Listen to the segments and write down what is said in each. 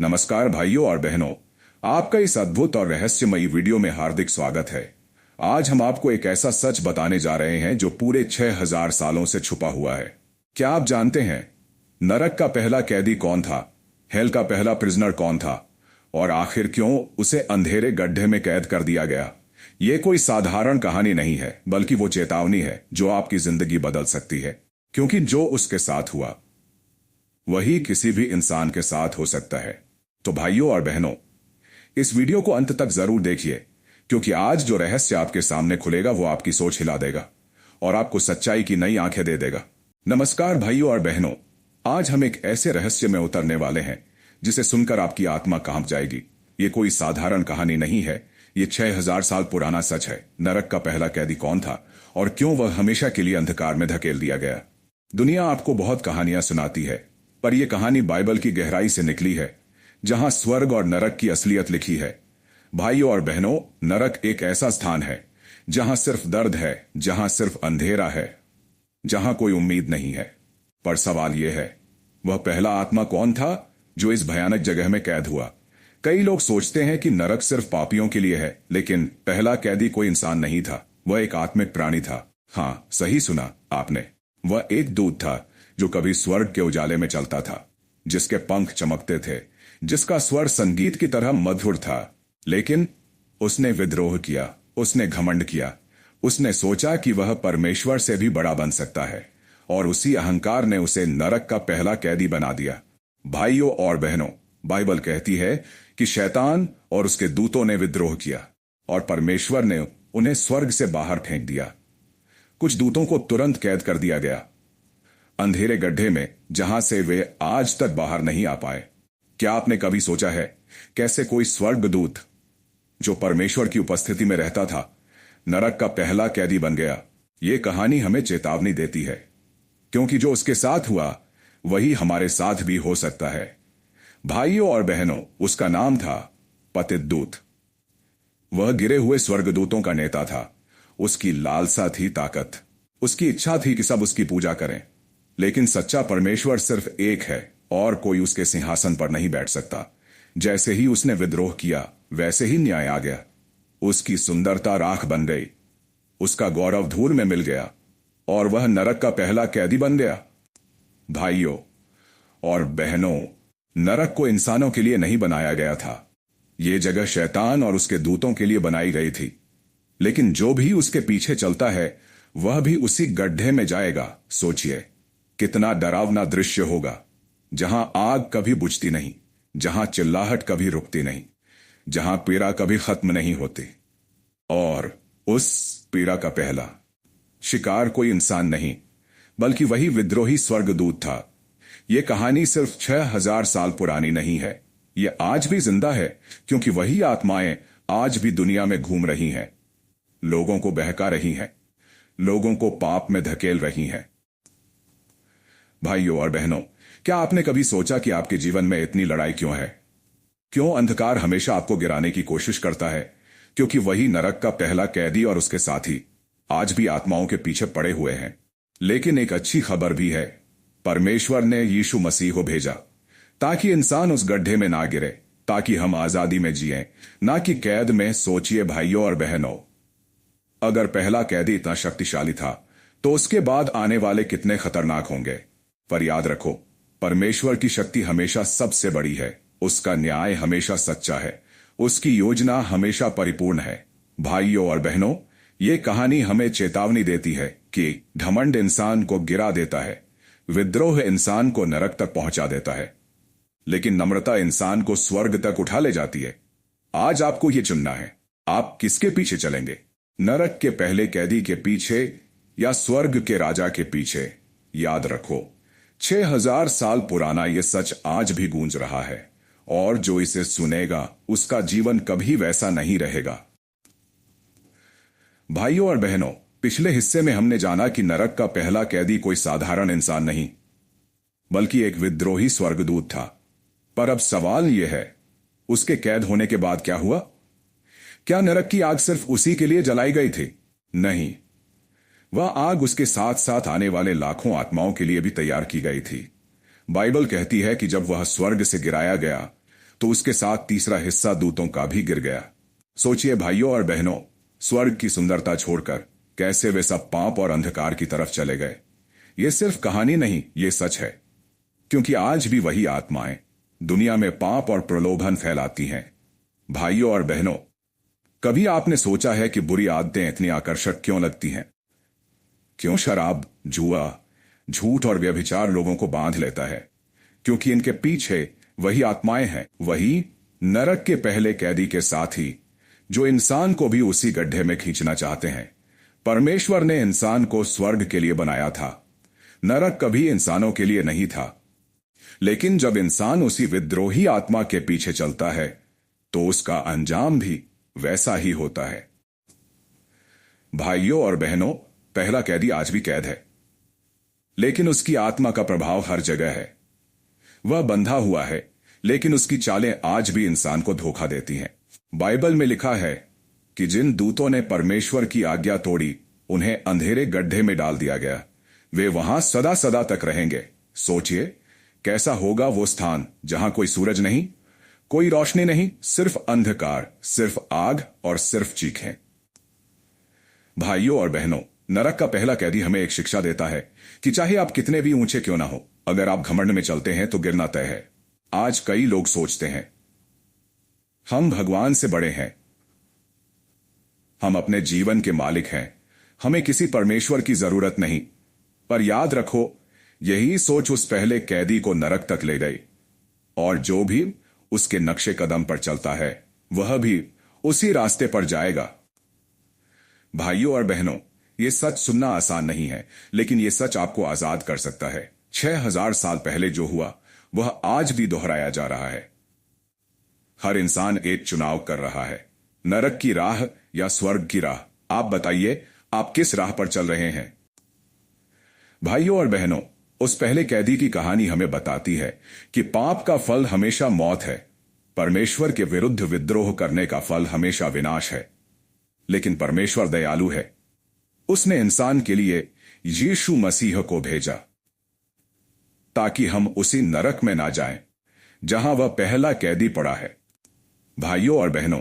नमस्कार भाइयों और बहनों, आपका इस अद्भुत और रहस्यमयी वीडियो में हार्दिक स्वागत है। आज हम आपको एक ऐसा सच बताने जा रहे हैं जो पूरे 6000 सालों से छुपा हुआ है। क्या आप जानते हैं नरक का पहला कैदी कौन था? हेल का पहला प्रिजनर कौन था? और आखिर क्यों उसे अंधेरे गड्ढे में कैद कर दिया गया? ये कोई साधारण कहानी नहीं है, बल्कि वो चेतावनी है जो आपकी जिंदगी बदल सकती है। क्योंकि जो उसके साथ हुआ वही किसी भी इंसान के साथ हो सकता है। तो भाइयों और बहनों, इस वीडियो को अंत तक जरूर देखिए, क्योंकि आज जो रहस्य आपके सामने खुलेगा वो आपकी सोच हिला देगा और आपको सच्चाई की नई आंखें दे देगा। नमस्कार भाइयों और बहनों, आज हम एक ऐसे रहस्य में उतरने वाले हैं जिसे सुनकर आपकी आत्मा कांप जाएगी। ये कोई साधारण कहानी नहीं है, ये 6000 साल पुराना सच है। नरक का पहला कैदी कौन था और क्यों वह हमेशा के लिए अंधकार में धकेल दिया गया? दुनिया आपको बहुत कहानियां सुनाती है, पर यह कहानी बाइबल की गहराई से निकली है, जहां स्वर्ग और नरक की असलियत लिखी है। भाइयों और बहनों, नरक एक ऐसा स्थान है जहां सिर्फ दर्द है, जहां सिर्फ अंधेरा है, जहां कोई उम्मीद नहीं है। पर सवाल यह है, वह पहला आत्मा कौन था जो इस भयानक जगह में कैद हुआ? कई लोग सोचते हैं कि नरक सिर्फ पापियों के लिए है, लेकिन पहला कैदी कोई इंसान नहीं था, वह एक आत्मिक प्राणी था। हाँ, सही सुना आपने, वह एक दूत था जो कभी स्वर्ग के उजाले में चलता था, जिसके पंख चमकते थे, जिसका स्वर संगीत की तरह मधुर था। लेकिन उसने विद्रोह किया, उसने घमंड किया, उसने सोचा कि वह परमेश्वर से भी बड़ा बन सकता है, और उसी अहंकार ने उसे नरक का पहला कैदी बना दिया। भाइयों और बहनों, बाइबल कहती है कि शैतान और उसके दूतों ने विद्रोह किया और परमेश्वर ने उन्हें स्वर्ग से बाहर फेंक दिया। कुछ दूतों को तुरंत कैद कर दिया गया, अंधेरे गड्ढे में, जहां से वे आज तक बाहर नहीं आ पाए। क्या आपने कभी सोचा है कैसे कोई स्वर्गदूत जो परमेश्वर की उपस्थिति में रहता था नरक का पहला कैदी बन गया? ये कहानी हमें चेतावनी देती है, क्योंकि जो उसके साथ हुआ वही हमारे साथ भी हो सकता है। भाइयों और बहनों, उसका नाम था पतित दूत। वह गिरे हुए स्वर्गदूतों का नेता था। उसकी लालसा थी ताकत, उसकी इच्छा थी कि सब उसकी पूजा करें। लेकिन सच्चा परमेश्वर सिर्फ एक है और कोई उसके सिंहासन पर नहीं बैठ सकता। जैसे ही उसने विद्रोह किया, वैसे ही न्याय आ गया। उसकी सुंदरता राख बन गई, उसका गौरव धूल में मिल गया, और वह नरक का पहला कैदी बन गया। भाइयों और बहनों, नरक को इंसानों के लिए नहीं बनाया गया था। ये जगह शैतान और उसके दूतों के लिए बनाई गई थी। लेकिन जो भी उसके पीछे चलता है वह भी उसी गड्ढे में जाएगा। सोचिए, कितना डरावना दृश्य होगा, जहां आग कभी बुझती नहीं, जहां चिल्लाहट कभी रुकती नहीं, जहां पीड़ा कभी खत्म नहीं होती। और उस पीड़ा का पहला शिकार कोई इंसान नहीं, बल्कि वही विद्रोही स्वर्गदूत था। यह कहानी सिर्फ 6000 साल पुरानी नहीं है, यह आज भी जिंदा है, क्योंकि वही आत्माएं आज भी दुनिया में घूम रही हैं, लोगों को बहका रही हैं, लोगों को पाप में धकेल रही हैं। भाइयों और बहनों, क्या आपने कभी सोचा कि आपके जीवन में इतनी लड़ाई क्यों है? क्यों अंधकार हमेशा आपको गिराने की कोशिश करता है? क्योंकि वही नरक का पहला कैदी और उसके साथी आज भी आत्माओं के पीछे पड़े हुए हैं। लेकिन एक अच्छी खबर भी है, परमेश्वर ने यीशु मसीह को भेजा ताकि इंसान उस गड्ढे में ना गिरे, ताकि हम आजादी में जिएं, ना कि कैद में। सोचिए भाइयों और बहनों, अगर पहला कैदी इतना शक्तिशाली था तो उसके बाद आने वाले कितने खतरनाक होंगे। पर याद रखो, परमेश्वर की शक्ति हमेशा सबसे बड़ी है, उसका न्याय हमेशा सच्चा है, उसकी योजना हमेशा परिपूर्ण है। भाइयों और बहनों, ये कहानी हमें चेतावनी देती है कि घमंड इंसान को गिरा देता है, विद्रोह इंसान को नरक तक पहुंचा देता है, लेकिन नम्रता इंसान को स्वर्ग तक उठा ले जाती है। आज आपको यह चुनना है, आप किसके पीछे चलेंगे? नरक के पहले कैदी के पीछे या स्वर्ग के राजा के पीछे? याद रखो, 6000 साल पुराना यह सच आज भी गूंज रहा है, और जो इसे सुनेगा उसका जीवन कभी वैसा नहीं रहेगा। भाइयों और बहनों, पिछले हिस्से में हमने जाना कि नरक का पहला कैदी कोई साधारण इंसान नहीं, बल्कि एक विद्रोही स्वर्गदूत था। पर अब सवाल यह है, उसके कैद होने के बाद क्या हुआ? क्या नरक की आग सिर्फ उसी के लिए जलाई गई थी? नहीं, वह आग उसके साथ साथ आने वाले लाखों आत्माओं के लिए भी तैयार की गई थी। बाइबल कहती है कि जब वह स्वर्ग से गिराया गया, तो उसके साथ तीसरा हिस्सा दूतों का भी गिर गया। सोचिए भाइयों और बहनों, स्वर्ग की सुंदरता छोड़कर कैसे वे सब पाप और अंधकार की तरफ चले गए। ये सिर्फ कहानी नहीं, ये सच है, क्योंकि आज भी वही आत्माएं दुनिया में पाप और प्रलोभन फैलाती हैं। भाइयों और बहनों, कभी आपने सोचा है कि बुरी आदतें इतनी आकर्षक क्यों लगती हैं? क्यों शराब, जुआ, झूठ और व्यभिचार लोगों को बांध लेता है? क्योंकि इनके पीछे वही आत्माएं हैं, वही नरक के पहले कैदी के साथी जो इंसान को भी उसी गड्ढे में खींचना चाहते हैं। परमेश्वर ने इंसान को स्वर्ग के लिए बनाया था, नरक कभी इंसानों के लिए नहीं था। लेकिन जब इंसान उसी विद्रोही आत्मा के पीछे चलता है तो उसका अंजाम भी वैसा ही होता है। भाइयों और बहनों, पहला कैदी आज भी कैद है, लेकिन उसकी आत्मा का प्रभाव हर जगह है। वह बंधा हुआ है, लेकिन उसकी चालें आज भी इंसान को धोखा देती हैं। बाइबल में लिखा है कि जिन दूतों ने परमेश्वर की आज्ञा तोड़ी, उन्हें अंधेरे गड्ढे में डाल दिया गया। वे वहां सदा सदा तक रहेंगे। सोचिए कैसा होगा वो स्थान जहां कोई सूरज नहीं, कोई रोशनी नहीं, सिर्फ अंधकार, सिर्फ आग और सिर्फ चीखें। भाइयों और बहनों, नरक का पहला कैदी हमें एक शिक्षा देता है कि चाहे आप कितने भी ऊंचे क्यों ना हो, अगर आप घमंड में चलते हैं तो गिरना तय है। आज कई लोग सोचते हैं हम भगवान से बड़े हैं, हम अपने जीवन के मालिक हैं, हमें किसी परमेश्वर की जरूरत नहीं। पर याद रखो, यही सोच उस पहले कैदी को नरक तक ले गई, और जो भी उसके नक्शे कदम पर चलता है वह भी उसी रास्ते पर जाएगा। भाइयों और बहनों, यह सच सुनना आसान नहीं है, लेकिन यह सच आपको आजाद कर सकता है। 6000 साल पहले जो हुआ वह आज भी दोहराया जा रहा है। हर इंसान एक चुनाव कर रहा है, नरक की राह या स्वर्ग की राह। आप बताइए, आप किस राह पर चल रहे हैं? भाइयों और बहनों, उस पहले कैदी की कहानी हमें बताती है कि पाप का फल हमेशा मौत है, परमेश्वर के विरुद्ध विद्रोह करने का फल हमेशा विनाश है। लेकिन परमेश्वर दयालु है, उसने इंसान के लिए यीशु मसीह को भेजा ताकि हम उसी नरक में ना जाएं जहां वह पहला कैदी पड़ा है। भाइयों और बहनों,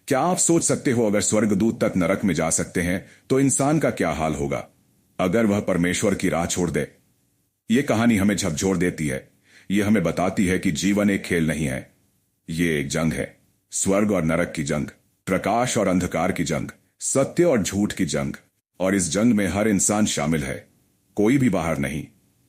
क्या आप सोच सकते हो अगर स्वर्गदूत तक नरक में जा सकते हैं तो इंसान का क्या हाल होगा अगर वह परमेश्वर की राह छोड़ दे? यह कहानी हमें झकझोर देती है। यह हमें बताती है कि जीवन एक खेल नहीं है, यह एक जंग है। स्वर्ग और नरक की जंग, प्रकाश और अंधकार की जंग, सत्य और झूठ की जंग। और इस जंग में हर इंसान शामिल है, कोई भी बाहर नहीं।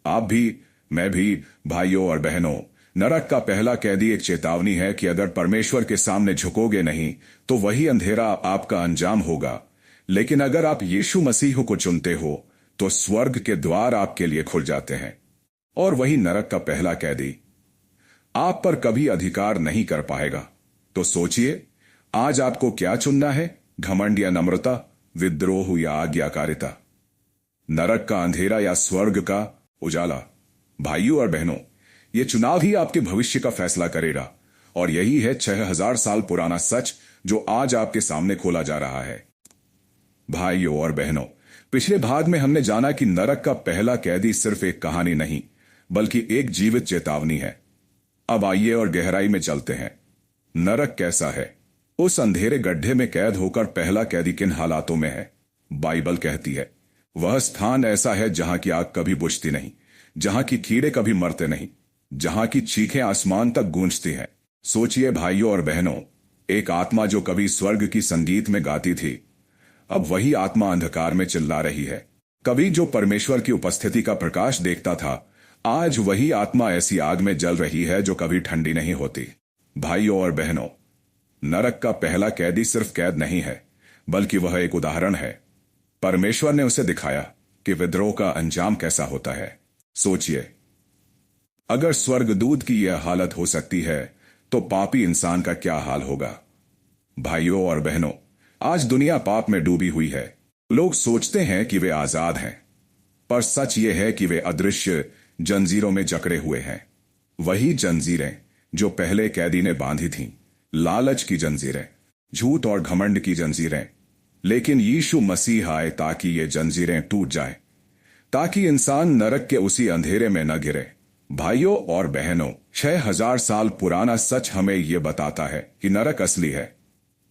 आप भी, मैं भी। भाइयों और बहनों, नरक का पहला कैदी एक चेतावनी है कि अगर परमेश्वर के सामने झुकोगे नहीं तो वही अंधेरा आपका अंजाम होगा। लेकिन अगर आप यीशु मसीह को चुनते हो तो स्वर्ग के द्वार आपके लिए खुल जाते हैं, और वही नरक का पहला कैदी आप पर कभी अधिकार नहीं कर पाएगा। तो सोचिए, आज आपको क्या चुनना है? घमंड या नम्रता, विद्रोह या आज्ञाकारिता, नरक का अंधेरा या स्वर्ग का उजाला? भाइयों और बहनों, यह चुनाव ही आपके भविष्य का फैसला करेगा, और यही है 6000 साल पुराना सच जो आज आपके सामने खोला जा रहा है। भाइयों और बहनों, पिछले भाग में हमने जाना कि नरक का पहला कैदी सिर्फ एक कहानी नहीं, बल्कि एक जीवित चेतावनी है। अब आइए और गहराई में चलते हैं। नरक कैसा है? उस अंधेरे गड्ढे में कैद होकर पहला कैदी किन हालातों में है? बाइबल कहती है वह स्थान ऐसा है जहां की आग कभी बुझती नहीं, जहां की कीड़े कभी मरते नहीं, जहां की चीखें आसमान तक गूंजती हैं। सोचिए भाइयों और बहनों, एक आत्मा जो कभी स्वर्ग की संगीत में गाती थी, अब वही आत्मा अंधकार में चिल्ला रही है। कभी जो परमेश्वर की उपस्थिति का प्रकाश देखता था, आज वही आत्मा ऐसी आग में जल रही है जो कभी ठंडी नहीं होती। भाइयों और बहनों, नरक का पहला कैदी सिर्फ कैद नहीं है, बल्कि वह एक उदाहरण है। परमेश्वर ने उसे दिखाया कि विद्रोह का अंजाम कैसा होता है। सोचिए, अगर स्वर्गदूत की यह हालत हो सकती है तो पापी इंसान का क्या हाल होगा? भाइयों और बहनों, आज दुनिया पाप में डूबी हुई है। लोग सोचते हैं कि वे आजाद हैं, पर सच ये है कि वे अदृश्य जंजीरों में जकड़े हुए हैं। वही जंजीरें जो पहले कैदी ने बांधी थीं, लालच की जंजीरें, झूठ और घमंड की जंजीरें। लेकिन यीशु मसीह आए ताकि ये जंजीरें टूट जाएं, ताकि इंसान नरक के उसी अंधेरे में न गिरे। भाइयों और बहनों, 6000 साल पुराना सच हमें यह बताता है कि नरक असली है,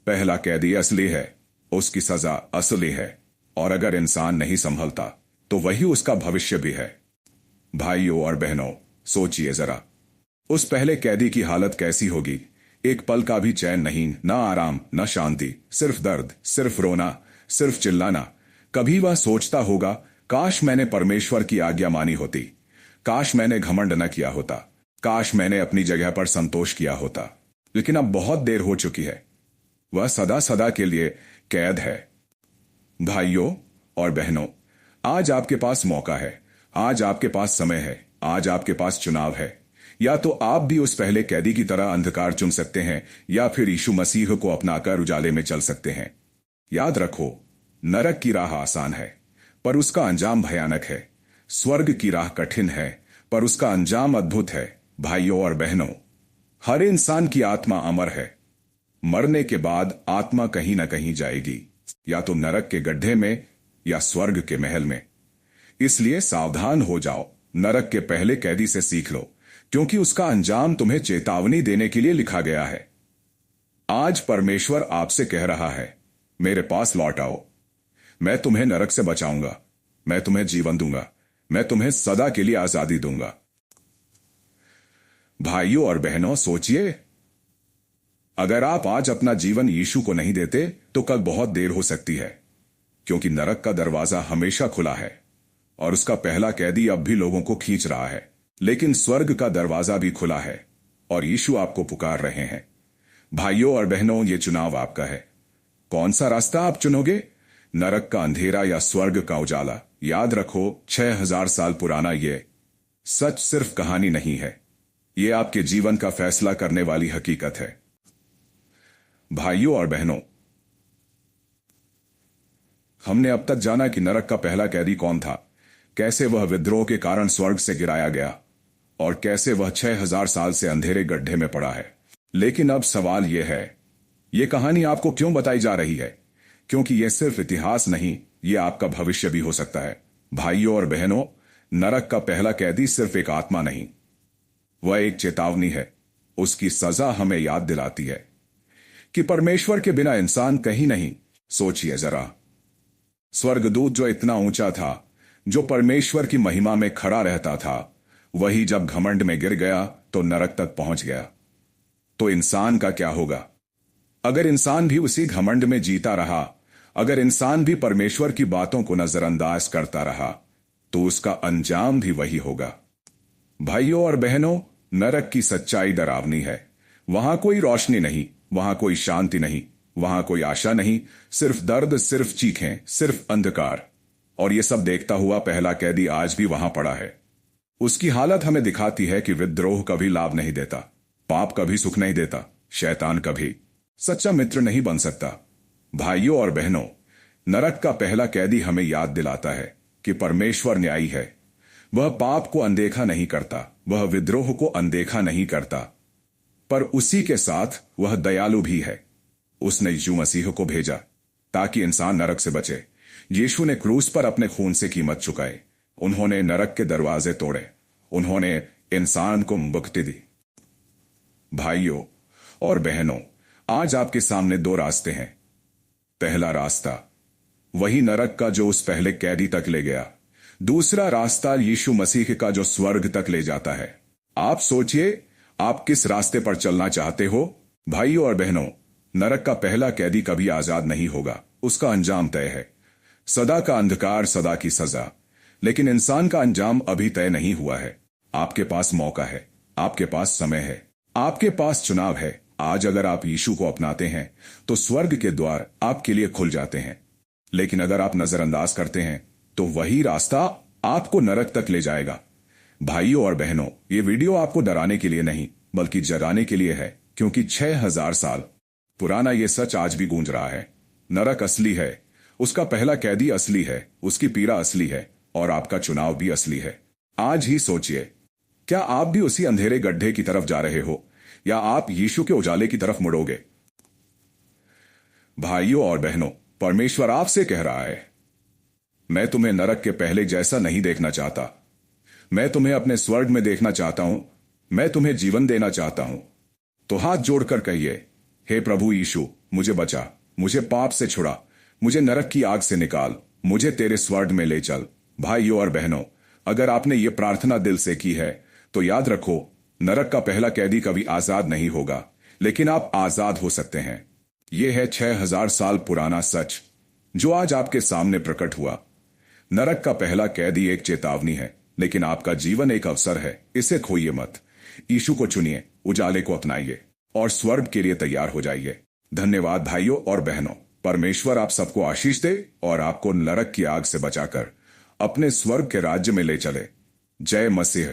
पहला कैदी असली है, उसकी सजा असली है, और अगर इंसान नहीं संभलता तो वही उसका भविष्य भी है। भाइयों और बहनों, सोचिए जरा, उस पहले कैदी की हालत कैसी होगी। एक पल का भी चैन नहीं, ना आराम, ना शांति, सिर्फ दर्द, सिर्फ रोना, सिर्फ चिल्लाना। कभी वह सोचता होगा, काश मैंने परमेश्वर की आज्ञा मानी होती, काश मैंने घमंड न किया होता, काश मैंने अपनी जगह पर संतोष किया होता। लेकिन अब बहुत देर हो चुकी है, वह सदा सदा के लिए कैद है। भाइयों और बहनों, आज आपके पास मौका है, आज आपके पास समय है, आज आपके पास चुनाव है। या तो आप भी उस पहले कैदी की तरह अंधकार चुन सकते हैं, या फिर यीशु मसीह को अपनाकर उजाले में चल सकते हैं। याद रखो, नरक की राह आसान है पर उसका अंजाम भयानक है। स्वर्ग की राह कठिन है पर उसका अंजाम अद्भुत है। भाइयों और बहनों, हर इंसान की आत्मा अमर है। मरने के बाद आत्मा कहीं ना कहीं जाएगी, या तो नरक के गड्ढे में या स्वर्ग के महल में। इसलिए सावधान हो जाओ, नरक के पहले कैदी से सीख लो, क्योंकि उसका अंजाम तुम्हें चेतावनी देने के लिए लिखा गया है। आज परमेश्वर आपसे कह रहा है, मेरे पास लौट आओ, मैं तुम्हें नरक से बचाऊंगा, मैं तुम्हें जीवन दूंगा, मैं तुम्हें सदा के लिए आजादी दूंगा। भाइयों और बहनों, सोचिए, अगर आप आज अपना जीवन यीशु को नहीं देते तो कल बहुत देर हो सकती है, क्योंकि नरक का दरवाजा हमेशा खुला है और उसका पहला कैदी अब भी लोगों को खींच रहा है। लेकिन स्वर्ग का दरवाजा भी खुला है और यीशु आपको पुकार रहे हैं। भाइयों और बहनों, ये चुनाव आपका है। कौन सा रास्ता आप चुनोगे, नरक का अंधेरा या स्वर्ग का उजाला? याद रखो, 6000 साल पुराना ये सच सिर्फ कहानी नहीं है, ये आपके जीवन का फैसला करने वाली हकीकत है। भाइयों और बहनों, हमने अब तक जाना कि नरक का पहला कैदी कौन था, कैसे वह विद्रोह के कारण स्वर्ग से गिराया गया और कैसे वह 6000 साल से अंधेरे गड्ढे में पड़ा है। लेकिन अब सवाल यह है, यह कहानी आपको क्यों बताई जा रही है? क्योंकि यह सिर्फ इतिहास नहीं, यह आपका भविष्य भी हो सकता है। भाइयों और बहनों, नरक का पहला कैदी सिर्फ एक आत्मा नहीं, वह एक चेतावनी है। उसकी सजा हमें याद दिलाती है कि परमेश्वर के बिना इंसान कहीं नहीं। सोचिए जरा, स्वर्गदूत जो इतना ऊंचा था, जो परमेश्वर की महिमा में खड़ा रहता था, वही जब घमंड में गिर गया तो नरक तक पहुंच गया। तो इंसान का क्या होगा? अगर इंसान भी उसी घमंड में जीता रहा, अगर इंसान भी परमेश्वर की बातों को नजरअंदाज करता रहा, तो उसका अंजाम भी वही होगा। भाइयों और बहनों, नरक की सच्चाई डरावनी है। वहां कोई रोशनी नहीं, वहां कोई शांति नहीं, वहां कोई आशा नहीं, सिर्फ दर्द, सिर्फ चीखें, सिर्फ अंधकार। और यह सब देखता हुआ पहला कैदी आज भी वहां पड़ा है। उसकी हालत हमें दिखाती है कि विद्रोह कभी लाभ नहीं देता, पाप कभी सुख नहीं देता, शैतान कभी सच्चा मित्र नहीं बन सकता। भाइयों और बहनों, नरक का पहला कैदी हमें याद दिलाता है कि परमेश्वर न्यायी है। वह पाप को अनदेखा नहीं करता, वह विद्रोह को अनदेखा नहीं करता, पर उसी के साथ वह दयालु भी है। उसने यीशु मसीह को भेजा ताकि इंसान नरक से बचे। यीशु ने क्रूस पर अपने खून से कीमत चुकाई। उन्होंने नरक के दरवाजे तोड़े, उन्होंने इंसान को मुक्ति दी। भाइयों और बहनों, आज आपके सामने दो रास्ते हैं। पहला रास्ता वही नरक का जो उस पहले कैदी तक ले गया, दूसरा रास्ता यीशु मसीह का जो स्वर्ग तक ले जाता है। आप सोचिए, आप किस रास्ते पर चलना चाहते हो? भाइयों और बहनों, नरक का पहला कैदी कभी आजाद नहीं होगा, उसका अंजाम तय है। सदा का अंधकार, सदा की सजा। लेकिन इंसान का अंजाम अभी तय नहीं हुआ है। आपके पास मौका है, आपके पास समय है, आपके पास चुनाव है। आज अगर आप यीशु को अपनाते हैं तो स्वर्ग के द्वार आपके लिए खुल जाते हैं। लेकिन अगर आप नजरअंदाज करते हैं तो वही रास्ता आपको नरक तक ले जाएगा। भाइयों और बहनों, ये वीडियो आपको डराने के लिए नहीं बल्कि जगाने के लिए है, क्योंकि 6000 साल पुराना ये सच आज भी गूंज रहा है। नरक असली है, उसका पहला कैदी असली है, उसकी पीड़ा असली है और आपका चुनाव भी असली है। आज ही सोचिए, क्या आप भी उसी अंधेरे गड्ढे की तरफ जा रहे हो या आप यीशु के उजाले की तरफ मुड़ोगे? भाइयों और बहनों, परमेश्वर आपसे कह रहा है, मैं तुम्हें नरक के पहले जैसा नहीं देखना चाहता। मैं तुम्हें अपने स्वर्ग में देखना चाहता हूं, मैं तुम्हें जीवन देना चाहता हूं। तो हाथ जोड़कर कहिए, हे प्रभु यीशु, मुझे बचा, मुझे पाप से छुड़ा, मुझे नरक की आग से निकाल, मुझे तेरे स्वर्ग में ले चल। भाइयों और बहनों, अगर आपने ये प्रार्थना दिल से की है तो याद रखो, नरक का पहला कैदी कभी आजाद नहीं होगा, लेकिन आप आजाद हो सकते हैं। यह है 6000 साल पुराना सच जो आज आपके सामने प्रकट हुआ। नरक का पहला कैदी एक चेतावनी है, लेकिन आपका जीवन एक अवसर है, इसे खोइए मत। यीशु को चुनिए, उजाले को अपनाइए और स्वर्ग के लिए तैयार हो जाइए। धन्यवाद भाइयों और बहनों। परमेश्वर आप सबको आशीष दे और आपको नरक की आग से बचाकर अपने स्वर्ग के राज्य में ले चले। जय मसीह।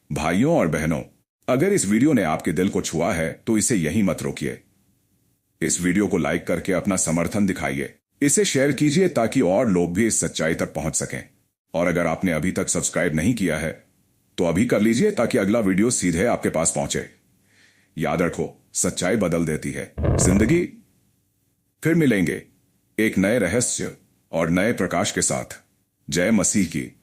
भाइयों और बहनों, अगर इस वीडियो ने आपके दिल को छुआ है तो इसे यहीं मत रोकिए। इस वीडियो को लाइक करके अपना समर्थन दिखाइए, इसे शेयर कीजिए ताकि और लोग भी इस सच्चाई तक पहुंच सकें। और अगर आपने अभी तक सब्सक्राइब नहीं किया है तो अभी कर लीजिए ताकि अगला वीडियो सीधे आपके पास पहुंचे। याद रखो, सच्चाई बदल देती है जिंदगी। फिर मिलेंगे एक नए रहस्य और नए प्रकाश के साथ। जय मसीह की।